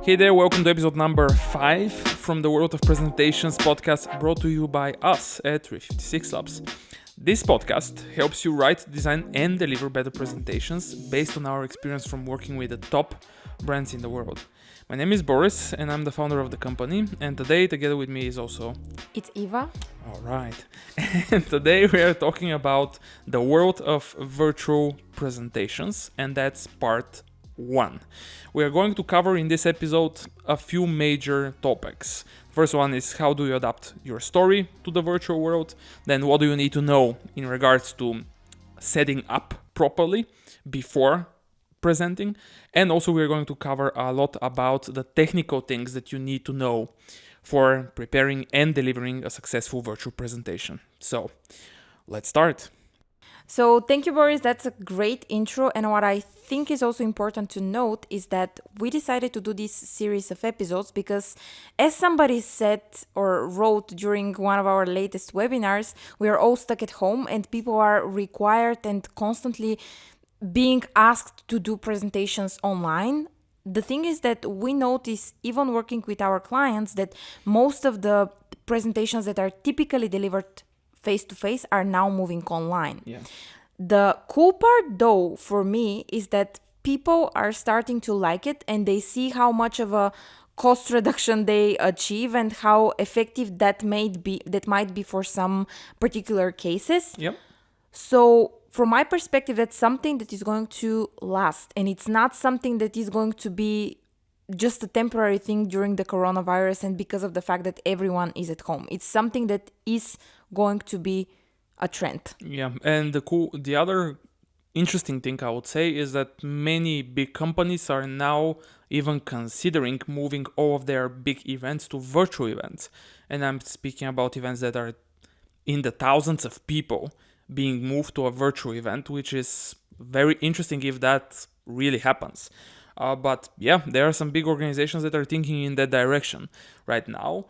Hey there, welcome to episode number 5 from the World of Presentations podcast brought to you by us at 356 Labs. This podcast helps you write, design, and deliver better presentations based on our experience from working with the top brands in the world. My name is Boris, and I'm the founder of the company, and today together with me is also... It's Eva. All right. And today we are talking about the world of virtual presentations, and that's part 1. We are going to cover in this episode a few major topics. First one is how do you adapt your story to the virtual world? Then what do you need to know in regards to setting up properly before presenting? And also we're going to cover a lot about the technical things that you need to know for preparing and delivering a successful virtual presentation. So let's start. So thank you, Boris. That's a great intro. And what I think is also important to note is that we decided to do this series of episodes because, as somebody said or wrote during one of our latest webinars, we are all stuck at home and people are required and constantly being asked to do presentations online. The thing is that we notice, even working with our clients, that most of the presentations that are typically delivered face-to-face are now moving online. Yeah. The cool part, though, for me, is that people are starting to like it and they see how much of a cost reduction they achieve and how effective that might be for some particular cases. Yep. So from my perspective, that's something that is going to last, and it's not something that is going to be just a temporary thing during the coronavirus and because of the fact that everyone is at home. It's something that is going to be a trend. Yeah, and the other interesting thing I would say is that many big companies are now even considering moving all of their big events to virtual events. And I'm speaking about events that are in the thousands of people being moved to a virtual event, which is very interesting if that really happens. But yeah, there are some big organizations that are thinking in that direction right now,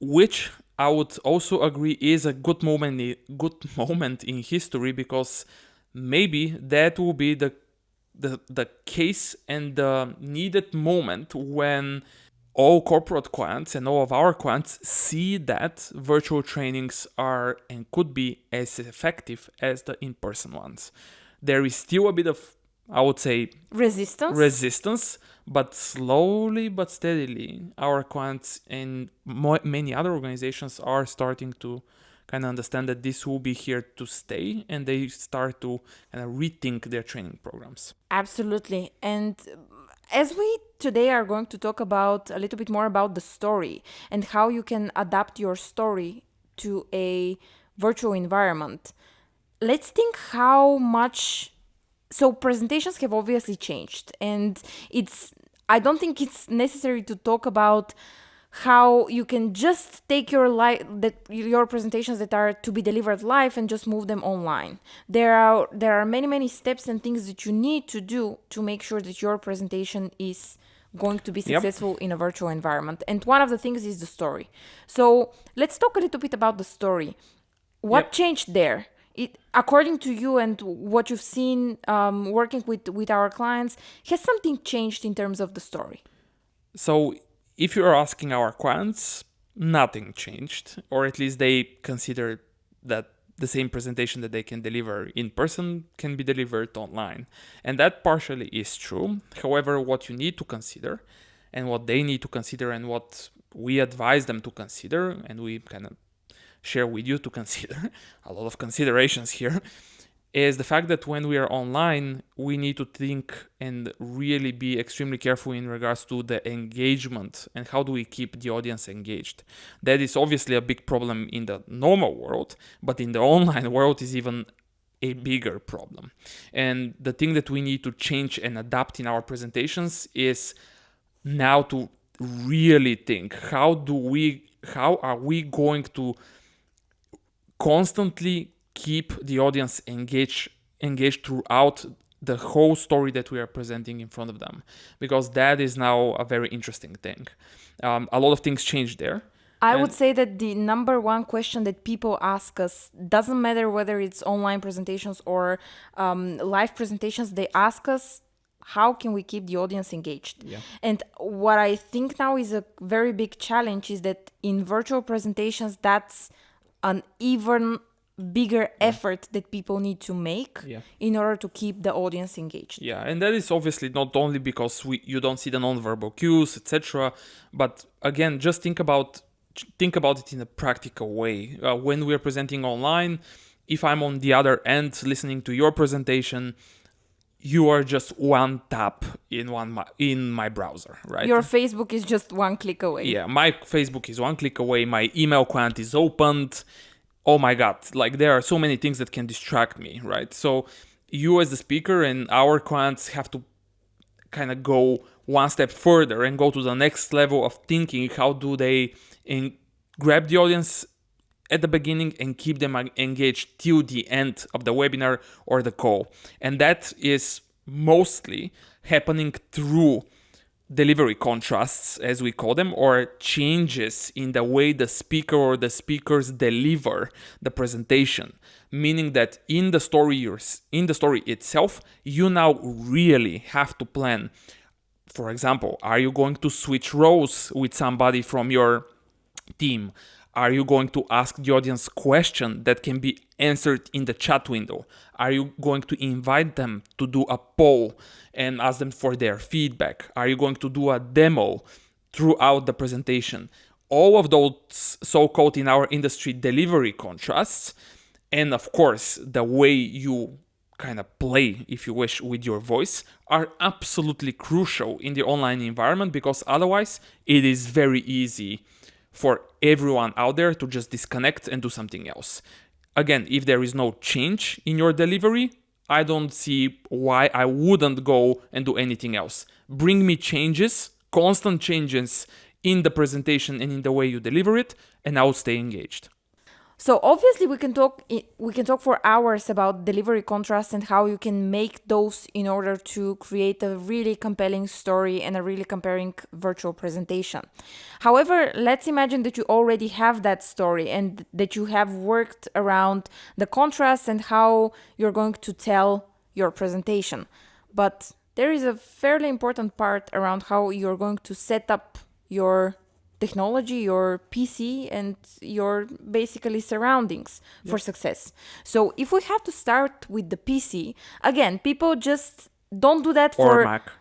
which I would also agree is a good moment in history, because maybe that will be the case and the needed moment when all corporate clients and all of our clients see that virtual trainings are and could be as effective as the in-person ones. There is still a bit of, I would say, resistance, but slowly but steadily, our clients and many other organizations are starting to kind of understand that this will be here to stay, and they start to kind of rethink their training programs. Absolutely. And as we today are going to talk about a little bit more about the story and how you can adapt your story to a virtual environment, let's think how much. So presentations have obviously changed, and I don't think it's necessary to talk about how you can just take your presentations that are to be delivered live and just move them online. There are many steps and things that you need to do to make sure that your presentation is going to be successful in a virtual environment. And one of the things is the story. So let's talk a little bit about the story. What changed there? According to you and what you've seen working with our clients, has something changed in terms of the story? So if you're asking our clients, nothing changed, or at least they consider that the same presentation that they can deliver in person can be delivered online. And that partially is true. However, what you need to consider and what they need to consider and what we advise them to consider, and we kind of share with you to consider, a lot of considerations here, is the fact that when we are online, we need to think and really be extremely careful in regards to the engagement and how do we keep the audience engaged. That is obviously a big problem in the normal world, but in the online world is even a bigger problem. And the thing that we need to change and adapt in our presentations is now to really think, how are we going to constantly keep the audience engaged throughout the whole story that we are presenting in front of them, because that is now a very interesting thing. A lot of things change there. I would say that the number one question that people ask us, doesn't matter whether it's online presentations or live presentations, they ask us how can we keep the audience engaged? Yeah. And what I think now is a very big challenge is that in virtual presentations, that's an even bigger effort that people need to make Yeah. in order to keep the audience engaged. Yeah, and that is obviously not only because you don't see the non-verbal cues, etc. But again, just think about it in a practical way. When we are presenting online, if I'm on the other end listening to your presentation, you are just one tap in my browser, right? Your Facebook is just one click away. Yeah, my Facebook is one click away. My email client is opened. Oh my god, like there are so many things that can distract me, right? So you as the speaker and our clients have to kind of go one step further and go to the next level of thinking. How do they grab the audience at the beginning and keep them engaged till the end of the webinar or the call? And that is mostly happening through delivery contrasts, as we call them, or changes in the way the speaker or the speakers deliver the presentation. Meaning that in the story itself, you now really have to plan. For example, are you going to switch roles with somebody from your team? Are you going to ask the audience question that can be answered in the chat window? Are you going to invite them to do a poll and ask them for their feedback? Are you going to do a demo throughout the presentation? All of those so-called in our industry delivery contrasts, and of course the way you kind of play, if you wish, with your voice are absolutely crucial in the online environment, because otherwise it is very easy for everyone out there to just disconnect and do something else. Again, if there is no change in your delivery, I don't see why I wouldn't go and do anything else. Bring me changes, constant changes in the presentation and in the way you deliver it, and I'll stay engaged. So obviously we can talk for hours about delivery contrast and how you can make those in order to create a really compelling story and a really compelling virtual presentation. However, let's imagine that you already have that story and that you have worked around the contrast and how you're going to tell your presentation. But there is a fairly important part around how you're going to set up your technology, your PC, and your basically surroundings for success. So if we have to start with the PC, again, people just don't do that Or for Mac.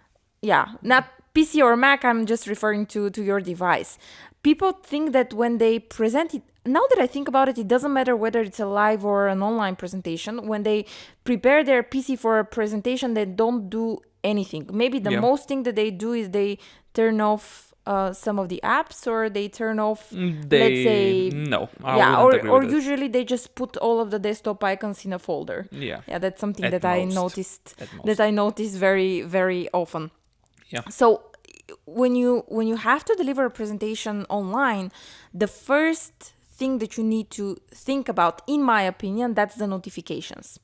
Yeah, not PC or Mac. I'm just referring to your device. People think that when they present it, now that I think about it, it doesn't matter whether it's a live or an online presentation. When they prepare their PC for a presentation, they don't do anything. Maybe the most thing that they do is they turn off some of the apps, or they turn off, let's say, no, or usually they just put all of the desktop icons in a folder. Yeah, That's something At that I most. noticed very, very often. Yeah. So when you have to deliver a presentation online, the first thing that you need to think about, in my opinion, that's the notifications.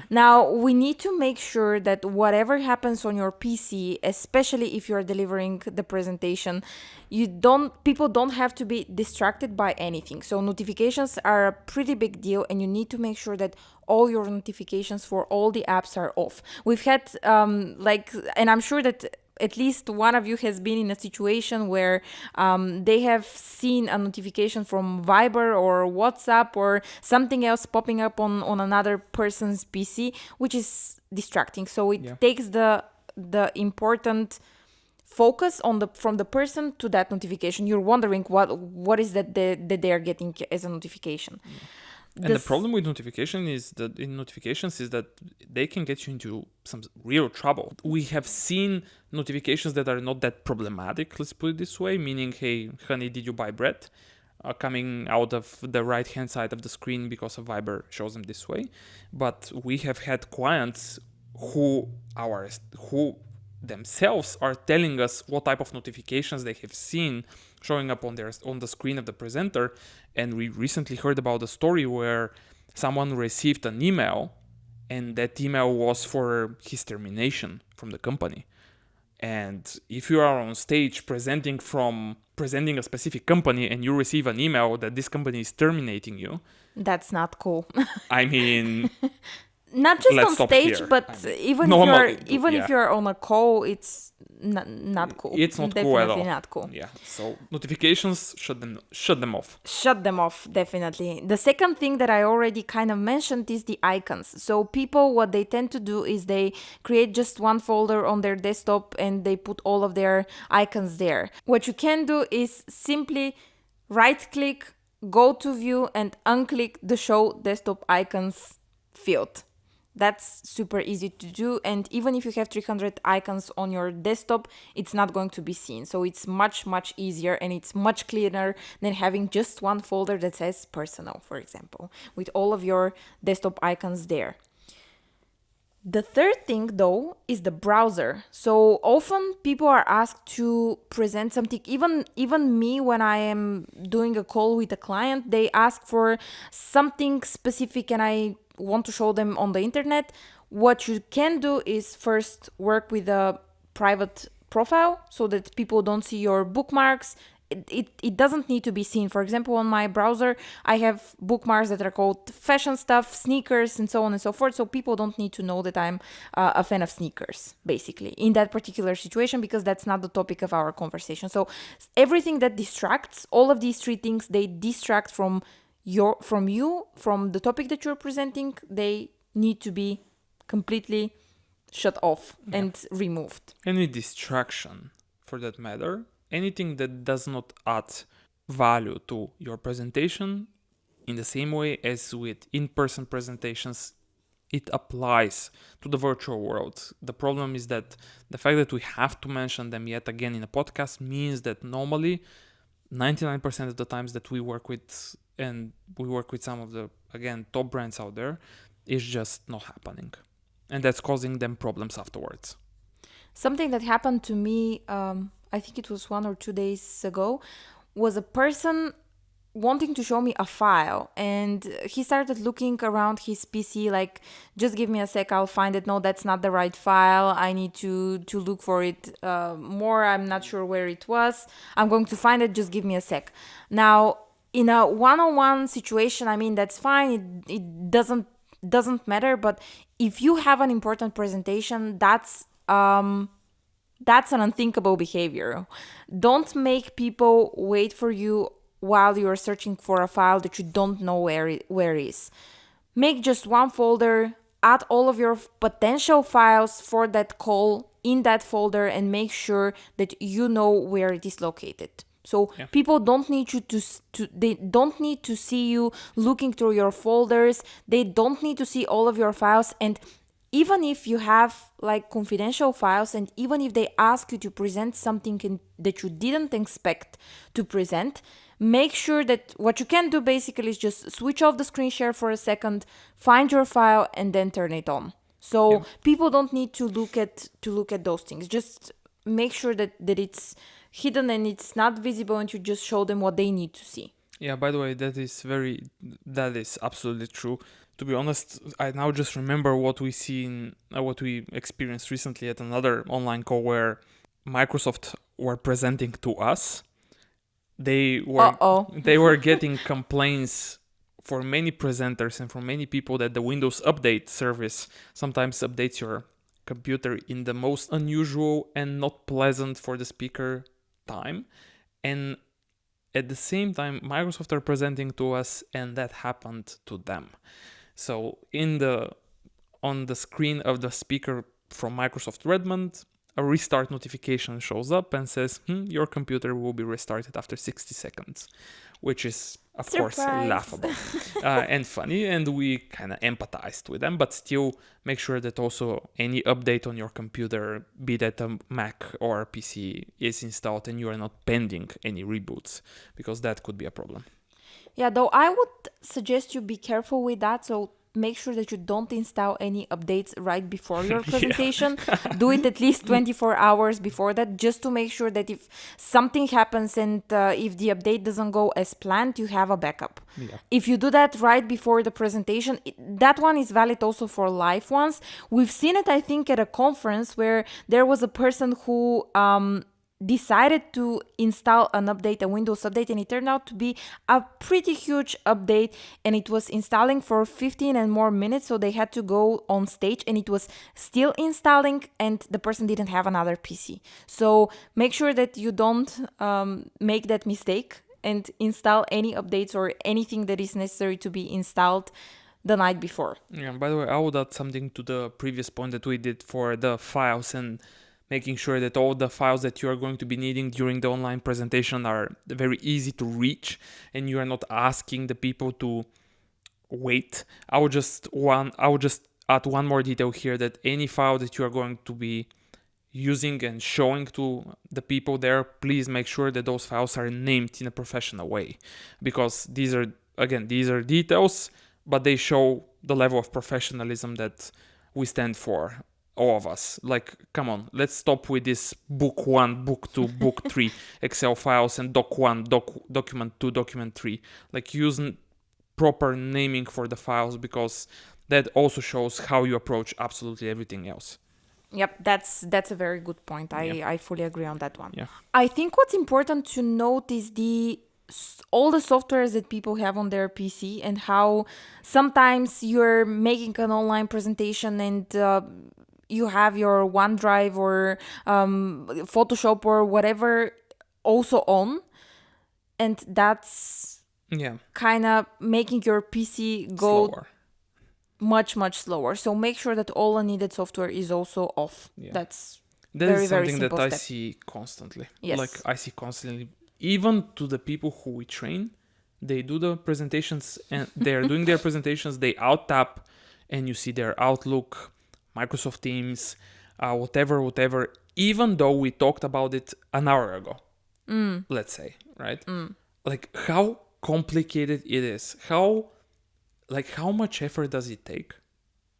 Now, we need to make sure that whatever happens on your PC, especially if you're delivering the presentation, people don't have to be distracted by anything. So notifications are a pretty big deal, and you need to make sure that all your notifications for all the apps are off. We've had and I'm sure that at least one of you has been in a situation where they have seen a notification from Viber or WhatsApp or something else popping up on another person's PC, which is distracting. So it takes the important focus from the person to that notification. You're wondering what is that they are getting as a notification. And the problem with notifications is that they can get you into some real trouble. We have seen notifications that are not that problematic, let's put it this way, meaning, hey, honey, did you buy bread? Coming out of the right-hand side of the screen because of Viber shows them this way. But we have had clients who themselves are telling us what type of notifications they have seen showing up on the screen of the presenter. And we recently heard about a story where someone received an email, and that email was for his termination from the company. And if you are on stage presenting a specific company and you receive an email that this company is terminating you, that's not cool. I mean, Not just Let's on stop stage, here. but I mean, even normally, if you're on a call, it's not cool. it's not cool at all. Definitely not cool. Yeah. So notifications, shut them off. Shut them off, definitely. The second thing that I already kind of mentioned is the icons. So people, what they tend to do is they create just one folder on their desktop and they put all of their icons there. What you can do is simply right click, go to view and unclick the show desktop icons field. That's super easy to do, and even if you have 300 icons on your desktop, it's not going to be seen. So it's much easier and it's much cleaner than having just one folder that says personal, for example, with all of your desktop icons there. The third thing, though, is the browser. So often people are asked to present something. Even me, when I am doing a call with a client, they ask for something specific and I want to show them on the internet. What you can do is first work with a private profile so that people don't see your bookmarks. It doesn't need to be seen. For example, on my browser, I have bookmarks that are called fashion stuff, sneakers, and so on and so forth. So people don't need to know that I'm a fan of sneakers, basically, in that particular situation, because that's not the topic of our conversation. So everything that distracts, all of these three things, they distract from you, from the topic that you're presenting. They need to be completely shut off and removed. Any distraction, for that matter, anything that does not add value to your presentation, in the same way as with in-person presentations, it applies to the virtual world. The problem is that the fact that we have to mention them yet again in a podcast means that normally 99% of the times that we work with, and we work with some of the, again, top brands out there, is just not happening. And that's causing them problems afterwards. Something that happened to me, I think it was 1 or 2 days ago, was a person wanting to show me a file, and he started looking around his PC like, just give me a sec, I'll find it. No, that's not the right file. I need to look for it more. I'm not sure where it was. I'm going to find it. Just give me a sec. Now, in a one-on-one situation, I mean, that's fine. It doesn't matter. But if you have an important presentation, that's an unthinkable behavior. Don't make people wait for you while you're searching for a file that you don't know where is. Make just one folder, add all of your potential files for that call in that folder, and make sure that you know where it is located. So people don't need you they don't need to see you looking through your folders. They don't need to see all of your files. And even if you have like confidential files, and even if they ask you to present something that you didn't expect to present, make sure that what you can do basically is just switch off the screen share for a second, find your file, and then turn it on. So people don't need to look at those things. Just make sure that it's hidden and it's not visible, and you just show them what they need to see. Yeah, by the way, that is absolutely true. To be honest, I now just remember what we experienced recently at another online call where Microsoft were presenting to us. They were getting complaints for many presenters and from many people that the Windows Update service sometimes updates your computer in the most unusual and not pleasant for the speaker time. And at the same time, Microsoft are presenting to us, and that happened to them. So on the screen of the speaker from Microsoft Redmond, a restart notification shows up and says, your computer will be restarted after 60 seconds, which is, of course, laughable and funny. And we kind of empathized with them, but still make sure that also any update on your computer, be that a Mac or a PC, is installed and you are not pending any reboots, because that could be a problem. Yeah, though I would suggest you be careful with that. So make sure that you don't install any updates right before your presentation. Do it at least 24 hours before that, just to make sure that if something happens and if the update doesn't go as planned, you have a backup. If you do that right before the presentation, that one is valid also for live ones. We've seen it, I think, at a conference where there was a person who decided to install an update, a Windows update, and it turned out to be a pretty huge update, and it was installing for 15 and more minutes, so they had to go on stage, and it was still installing, and the person didn't have another PC. So make sure that you don't make that mistake and install any updates or anything that is necessary to be installed the night before. Yeah, by the way, I would add something to the previous point that we did for the files and making sure that all the files that you are going to be needing during the online presentation are very easy to reach and you are not asking the people to wait. I would just add one more detail here, that any file that you are going to be using and showing to the people there, please make sure that those files are named in a professional way, because these are details, but they show the level of professionalism that we stand for, all of us. Like, come on, let's stop with this book 1, book 2, book 3 Excel files and doc 1, document 2, document 3. Like, use proper naming for the files, because that also shows how you approach absolutely everything else. Yep, that's a very good point. I fully agree on that one. Yeah. I think what's important to note is all the softwares that people have on their PC, and how sometimes you're making an online presentation and you have your OneDrive or Photoshop or whatever also on, and that's kind of making your PC go Slower. much slower. So make sure that all unneeded software is also off. Yeah. That's That very, is very something that simple I step. see constantly. Yes. Like, I see constantly, even to the people who we train, they do the presentations and they're doing their presentations, they out tap and you see their Outlook, Microsoft Teams, whatever, even though we talked about it an hour ago, let's say, right? Like, how complicated it is, how much effort does it take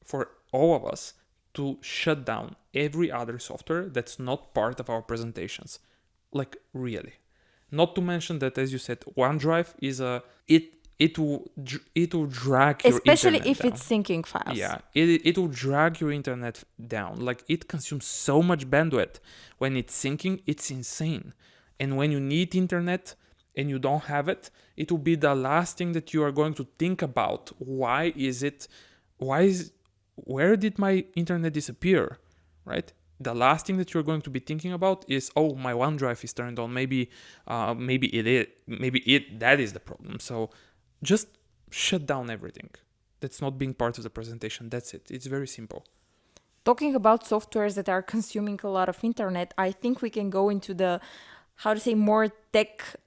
for all of us to shut down every other software that's not part of our presentations? Like, really. Not to mention that, as you said, OneDrive is it will drag your Especially internet if down. it's syncing files. Yeah, it will drag your internet down. Like, it consumes so much bandwidth. When it's syncing, it's insane. And when you need internet and you don't have it, it will be the last thing that you are going to think about. Where did my internet disappear, right? The last thing that you're going to be thinking about is, oh, my OneDrive is turned on. Maybe that is the problem. So just shut down everything that's not being part of the presentation. That's it. It's very simple. Talking about softwares that are consuming a lot of internet, I think we can go into the, more tech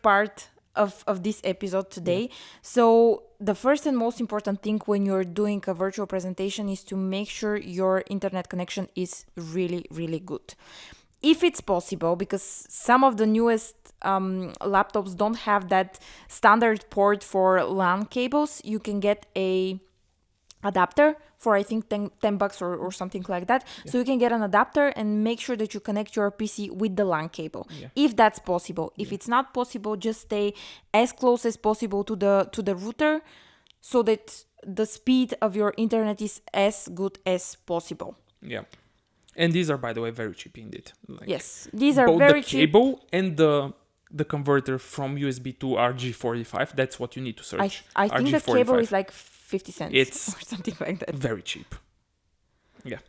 part of this episode today. So the first and most important thing when you're doing a virtual presentation is to make sure your internet connection is really, really good. If it's possible, because some of the newest laptops don't have that standard port for LAN cables, you can get a adapter for I think $10 or something like that. So you can get an adapter and make sure that you connect your PC with the LAN cable, if that's possible. If it's not possible, just stay as close as possible to the router, so that the speed of your internet is as good as possible. Yeah. And these are, by the way, very cheap indeed. Like, yes, these are both very the cheap. cable and the converter from USB to RG45. That's what you need to search. I think the RG45. cable is like 50 cents It's or something like that. very cheap. Yeah.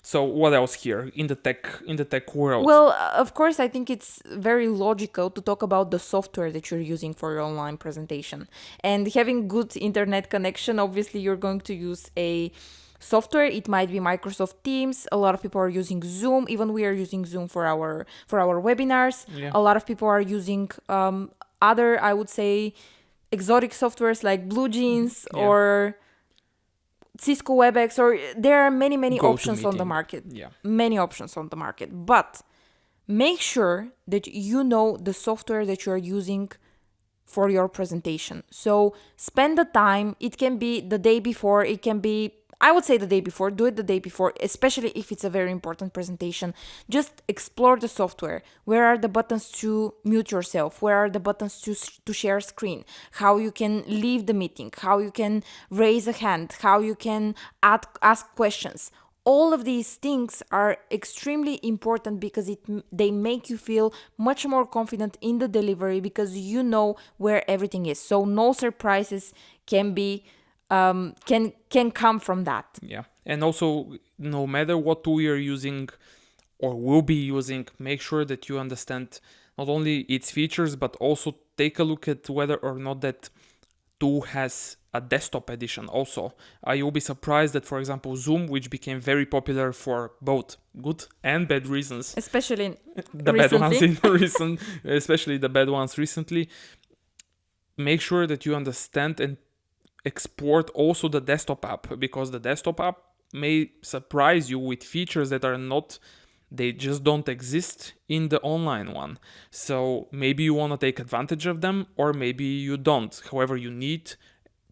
So what else here in the tech world? Well, of course, I think it's very logical to talk about the software that you're using for your online presentation. And having good internet connection, obviously you're going to use a software. It might be Microsoft Teams. A lot of people are using Zoom. Even we are using Zoom for our webinars. Yeah. A lot of people are using other, I would say, exotic softwares like BlueJeans or Cisco WebEx, or there are many options on the market. Yeah. Many options on the market. But make sure that you know the software that you're using for your presentation. So spend the time. It can be the day before. It can be, I would say, the day before. Do it the day before, especially if it's a very important presentation. Just explore the software. Where are the buttons to mute yourself? Where are the buttons to share screen? How you can leave the meeting? How you can raise a hand? How you can ask questions? all of these things are extremely important because they make you feel much more confident in the delivery because you know where everything is. So no surprises can be can come from that. Yeah. And also, no matter what tool you're using or will be using, make sure that you understand not only its features, but also take a look at whether or not that tool has a desktop edition also. You'll be surprised that, for example, Zoom, which became very popular for both good and bad reasons, Especially the bad ones in recent, especially the bad ones recently, make sure that you understand and export also the desktop app, because the desktop app may surprise you with features that are not, they just don't exist in the online one. So maybe you want to take advantage of them, or maybe you don't. However, you need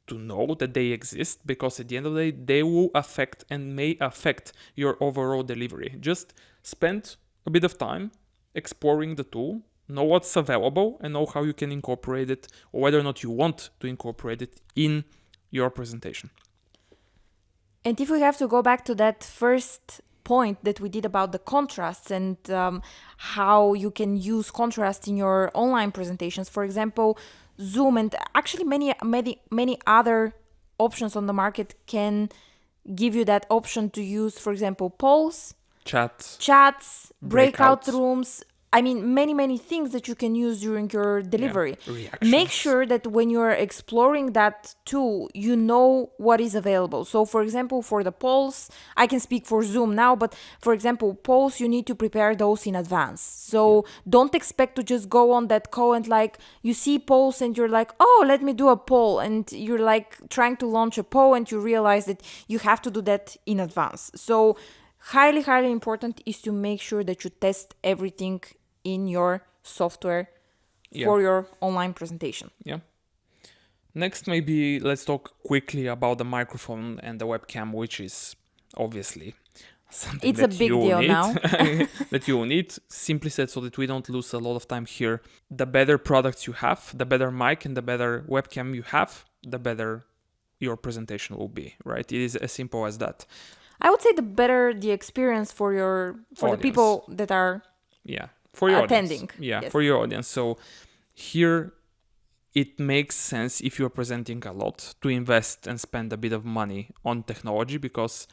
to know that they exist, because at the end of the day, they will affect and may affect your overall delivery. Just spend a bit of time exploring the tool, know what's available, and know how you can incorporate it, or whether or not you want to incorporate it in your presentation. And if we have to go back to that first point that we did about the contrasts and how you can use contrast in your online presentations, for example, Zoom and actually many other options on the market can give you that option to use, for example, polls, chats, breakout rooms. I mean, many things that you can use during your delivery. Yeah, make sure that when you're exploring that tool, you know what is available. So, for example, for the polls, I can speak for Zoom now, but for example, polls, you need to prepare those in advance. So don't expect to just go on that call and like you see polls and you're like, oh, let me do a poll. And you're like trying to launch a poll and you realize that you have to do that in advance. So highly important is to make sure that you test everything in your software for your online presentation. Yeah. Next, maybe let's talk quickly about the microphone and the webcam, which is obviously something it's a big deal now. that you will need. Simply said, so that we don't lose a lot of time here. The better products you have, the better mic and the better webcam you have, the better your presentation will be, right? It is as simple as that. I would say the better the experience for the people that are for your attending. Audience. For your audience. So here it makes sense, if you're presenting a lot, to invest and spend a bit of money on technology, because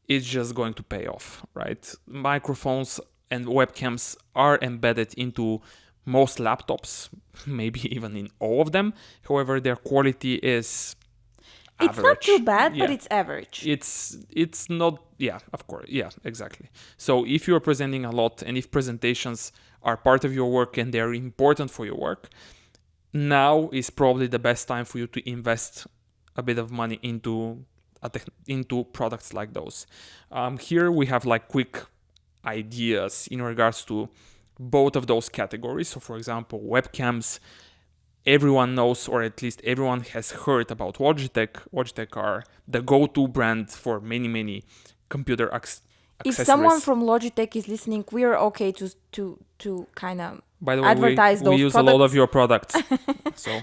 it's just going to pay off, right? Microphones and webcams are embedded into most laptops, maybe even in all of them. However, their quality is average. It's not too bad, but it's average. It's not, of course. Yeah, exactly. So if you're presenting a lot, and if presentations are part of your work and they're important for your work, now is probably the best time for you to invest a bit of money into products like those. Here we have like quick ideas in regards to both of those categories. So for example, webcams, everyone knows, or at least everyone has heard about Logitech. Logitech are the go-to brand for many computer accessories. If someone from Logitech is listening, we are okay to kind of advertise those products. We use a lot of your products, so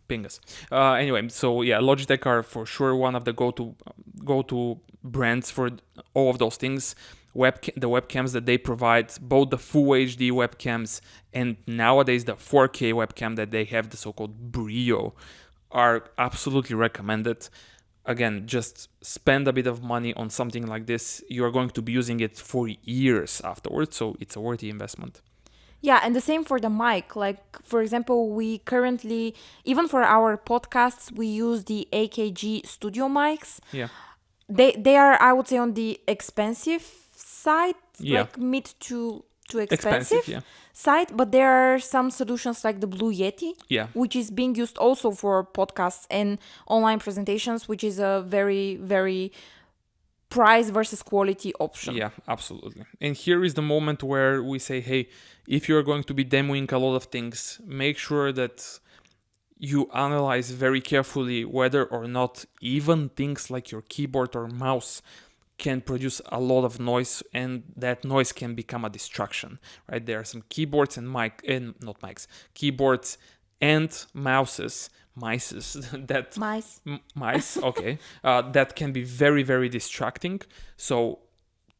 ping us. Anyway, so Logitech are for sure one of the go-to brands for all of those things. The webcams that they provide, both the full HD webcams and nowadays the 4K webcam that they have, the so-called Brio, are absolutely recommended. Again, just spend a bit of money on something like this. You are going to be using it for years afterwards, so it's a worthy investment. Yeah, and the same for the mic. Like, for example, we currently, even for our podcasts, we use the AKG studio mics. Yeah. They are, I would say, on the expensive side, like mid to expensive side, but there are some solutions like the Blue Yeti, which is being used also for podcasts and online presentations, which is a very price versus quality option. Yeah, absolutely. And here is the moment where we say, hey, if you're going to be demoing a lot of things, make sure that you analyze very carefully whether or not even things like your keyboard or mouse can produce a lot of noise, and that noise can become a distraction, right? There are some keyboards and keyboards and mice, okay, that can be very distracting. So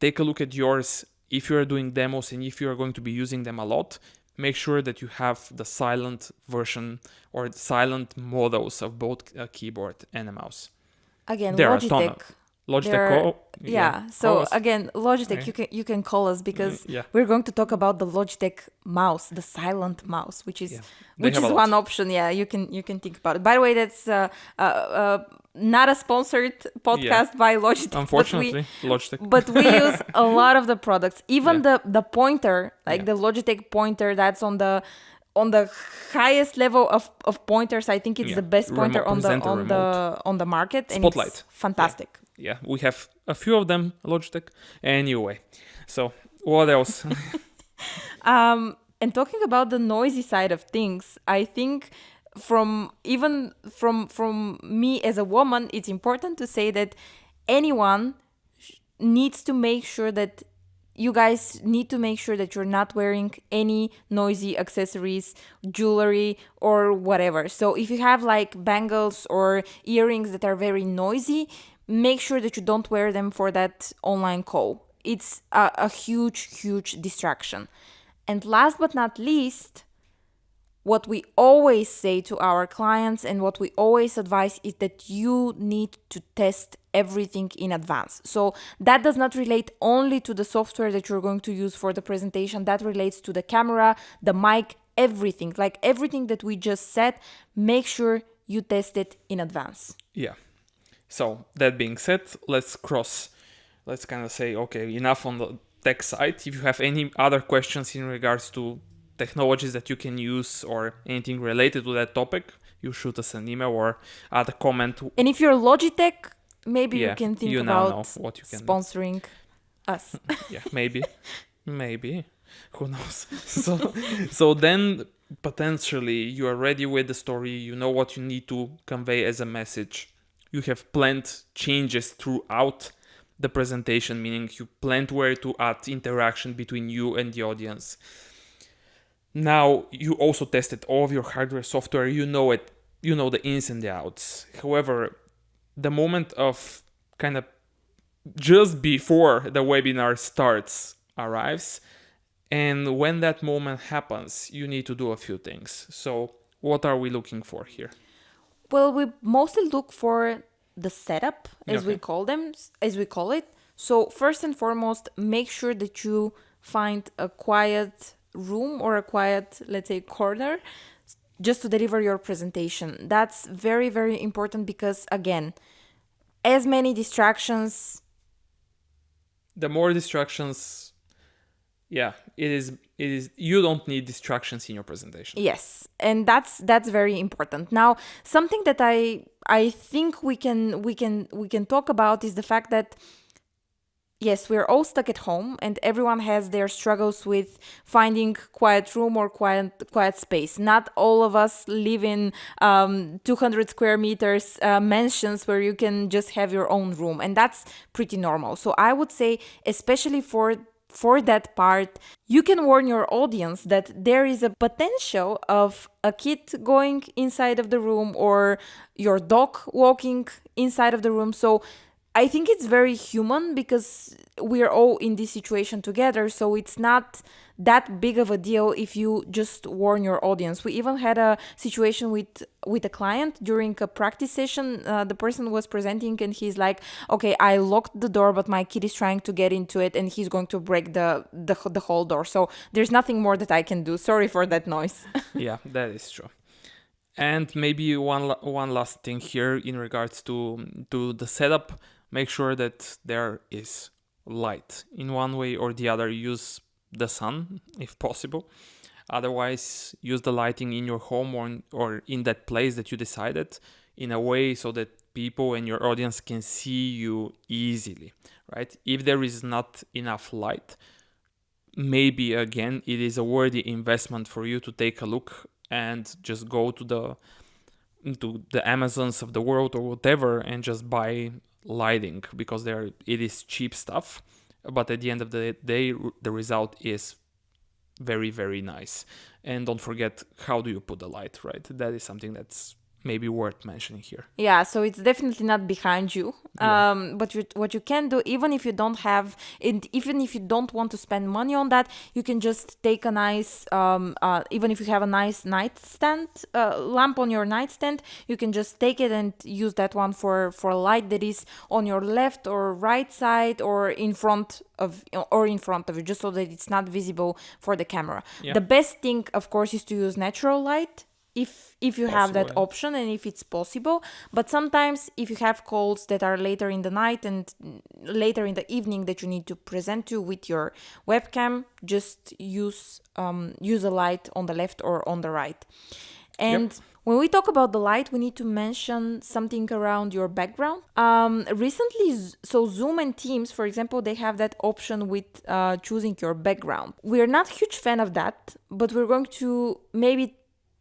take a look at yours. If you are doing demos and if you are going to be using them a lot, make sure that you have the silent version or silent models of both a keyboard and a mouse. Again, There are a ton Logitech. of Logitech. There, Yeah. So Call us. again, Logitech, Okay. you can call us because Yeah. we're going to talk about the Logitech mouse, the silent mouse, which is Yeah. They have a lot. one option. Yeah, you can think about it. By the way, that's not a sponsored podcast by Logitech, Unfortunately, Logitech. but we use a lot of the products. Even Yeah. the pointer, like Yeah. the Logitech pointer, that's on the highest level of pointers. I think it's Yeah. the best pointer Remote presenter remote. on the market, and Spotlight. it's fantastic. Yeah, we have a few of them, Logitech. Anyway, so what else? And talking about the noisy side of things, I think from me as a woman, it's important to say that anyone needs to make sure that you guys need to make sure that you're not wearing any noisy accessories, jewelry, or whatever. So if you have like bangles or earrings that are very noisy, make sure that you don't wear them for that online call. It's a huge, huge distraction. And last but not least, what we always say to our clients and what we always advise is that you need to test everything in advance. So that does not relate only to the software that you're going to use for the presentation, that relates to the camera, the mic, everything. Like everything that we just said, make sure you test it in advance. Yeah. So that being said, let's kind of say, okay, enough on the tech side. If you have any other questions in regards to technologies that you can use or anything related to that topic, you shoot us an email or add a comment. And if you're Logitech, maybe you Yeah, can think you now about know what you can sponsoring us. Yeah, maybe who knows. So then potentially you are ready with the story, you know what you need to convey as a message, you have planned changes throughout the presentation, meaning you planned where to add interaction between you and the audience. Now you also tested all of your hardware, software, you know it, you know the ins and the outs. However, the moment of kind of just before the webinar starts arrives, and when that moment happens, you need to do a few things. So what are we looking for here? Well, we mostly look for the setup, as we Okay. call it. So first and foremost, make sure that you find a quiet room or a quiet, let's say, corner just to deliver your presentation. That's very, very important because, again, as many distractions. The more distractions, yeah, it is you don't need distractions in your presentation. Yes, and that's very important. Now, something that I think we can talk about is the fact that yes, we're all stuck at home and everyone has their struggles with finding quiet room or quiet space. Not all of us live in 200 square meters mansions where you can just have your own room, and that's pretty normal. So I would say, especially for that part, you can warn your audience that there is a potential of a kid going inside of the room or your dog walking inside of the room. So I think it's very human because we're all in this situation together. So it's not that big of a deal if you just warn your audience. We even had a situation with a client during a practice session. The person was presenting and he's like, okay, I locked the door, but my kid is trying to get into it and he's going to break the whole door. So there's nothing more that I can do. Sorry for that noise. Yeah, that is true. And maybe one last thing here in regards to the setup. Make sure that there is light in one way or the other. Use the sun if possible. Otherwise, use the lighting in your home or in that place that you decided in a way so that people and your audience can see you easily, right? If there is not enough light, maybe again it is a worthy investment for you to take a look and just go to the Amazons of the world or whatever and just buy lighting, because it is cheap stuff, but at the end of the day the result is very, very nice. And don't forget, how do you put the light, right? That is something that's maybe worth mentioning here. Yeah, so it's definitely not behind you. Yeah. But what you can do, even if you don't have, even if you don't want to spend money on that, you can just take a nice, even if you have a nice nightstand lamp on your nightstand, you can just take it and use that one for a light that is on your left or right side or in front of you, just so that it's not visible for the camera. Yeah. The best thing, of course, is to use natural light if you have Possible. that Yeah. option and if it's possible. But sometimes if you have calls that are later in the night and later in the evening that you need to present to with your webcam, just use a light on the left or on the right. And Yep. when we talk about the light, we need to mention something around your background. Recently, so Zoom and Teams, for example, they have that option with choosing your background. We're not huge fan of that, but we're going to maybe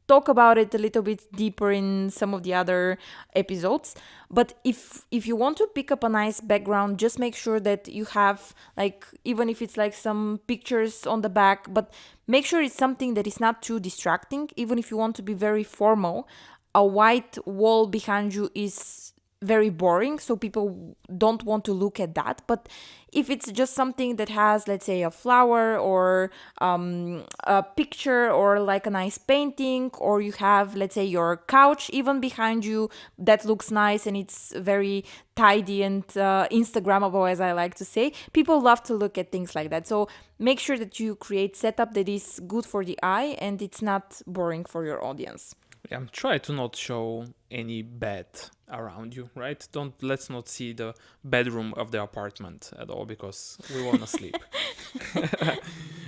talk about it a little bit deeper in some of the other episodes. But if you want to pick up a nice background, just make sure that you have, like, even if it's like some pictures on the back, but make sure it's something that is not too distracting. Even if you want to be very formal, a white wall behind you is very boring, so people don't want to look at that. But if it's just something that has, let's say, a flower or a picture or like a nice painting, or you have, let's say, your couch even behind you that looks nice and it's very tidy and Instagrammable, as I like to say, people love to look at things like that. So make sure that you create setup that is good for the eye and it's not boring for your audience. Yeah, try to not show any bed around you, right? Let's not see the bedroom of the apartment at all because we want to sleep.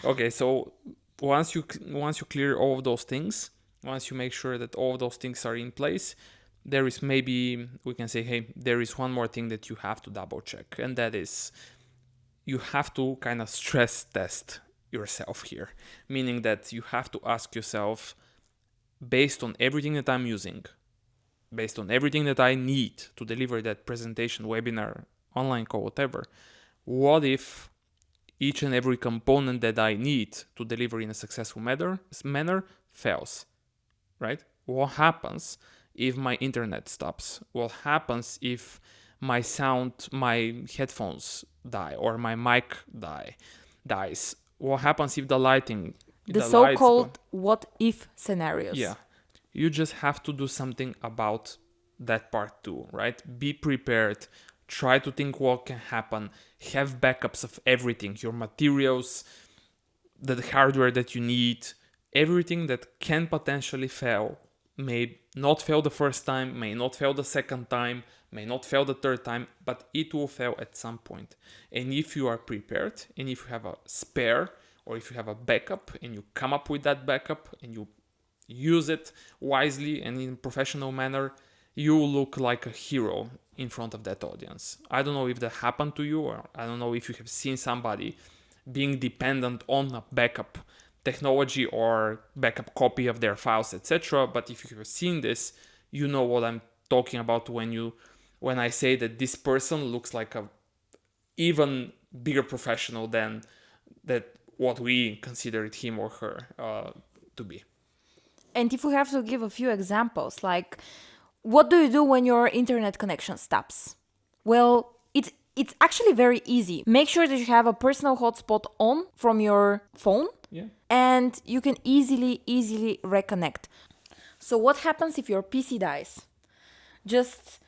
Okay, so once you clear all of those things, once you make sure that all of those things are in place, there is maybe we can say, hey, there is one more thing that you have to double check, and that is you have to kind of stress test yourself here, meaning that you have to ask yourself, based on everything that I'm using, based on everything that I need to deliver that presentation, webinar, online call, whatever, what if each and every component that I need to deliver in a successful manner fails, right? What happens if my internet stops? What happens if my headphones die or my mic dies? What happens if the lighting The the lights go? so-called what if scenarios. Yeah. You just have to do something about that part too, right? Be prepared. Try to think what can happen. Have backups of everything, your materials, the hardware that you need, everything that can potentially fail. May not fail the first time, may not fail the second time, may not fail the third time, but it will fail at some point. And if you are prepared, and if you have a spare, or if you have a backup, and you come up with that backup, and you use it wisely and in a professional manner, you look like a hero in front of that audience. I don't know if that happened to you, or I don't know if you have seen somebody being dependent on a backup technology or backup copy of their files, etc. But if you have seen this, you know what I'm talking about when I say that this person looks like a even bigger professional than that what we considered him or her to be. And if we have to give a few examples, like what do you do when your internet connection stops? Well, it's actually very easy. Make sure that you have a personal hotspot on from your phone, Yeah. and you can easily reconnect. So what happens if your PC dies? Just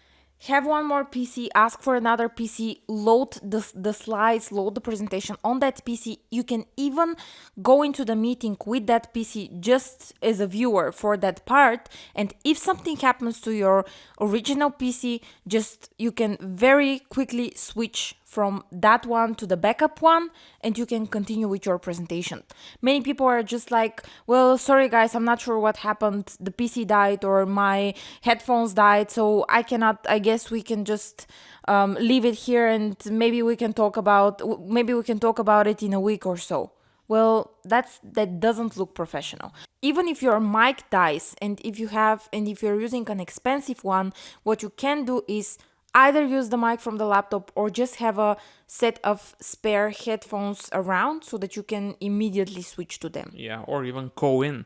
have one more PC, ask for another PC, load the slides, load the presentation on that PC. You can even go into the meeting with that PC just as a viewer for that part. And if something happens to your original PC, just you can very quickly switch from that one to the backup one and you can continue with your presentation. Many people are just like, well, sorry guys, I'm not sure what happened. The PC died or my headphones died, so I guess we can just leave it here and maybe we can talk about it in a week or so. Well, that doesn't look professional. Even if your mic dies and if you're using an expensive one, what you can do is either use the mic from the laptop or just have a set of spare headphones around so that you can immediately switch to them. Yeah, or even call in.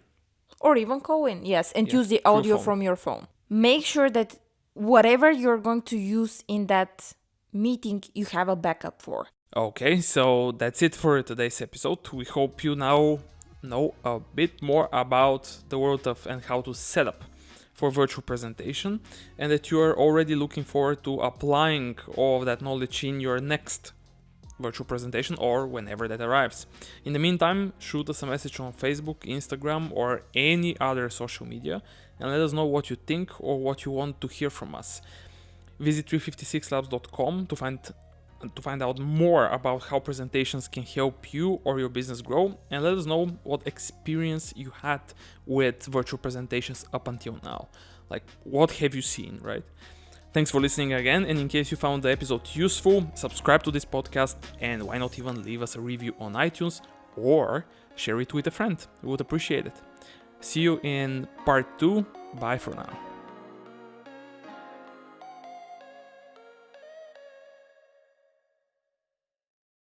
Or even call in, yes, and Yeah, use the through audio phone. from your phone. make sure that whatever you're going to use in that meeting, you have a backup for. Okay, so that's it for today's episode. We hope you now know a bit more about the world of and how to set up for virtual presentation, and that you are already looking forward to applying all of that knowledge in your next virtual presentation or whenever that arrives. In the meantime, shoot us a message on Facebook, Instagram, or any other social media and let us know what you think or what you want to hear from us. Visit 356labs.com to find out more about how presentations can help you or your business grow, and let us know what experience you had with virtual presentations up until now. Like, what have you seen, right? Thanks for listening again, and in case you found the episode useful, subscribe to this podcast, and why not even leave us a review on iTunes or share it with a friend. We would appreciate it. See you in part 2. Bye for now.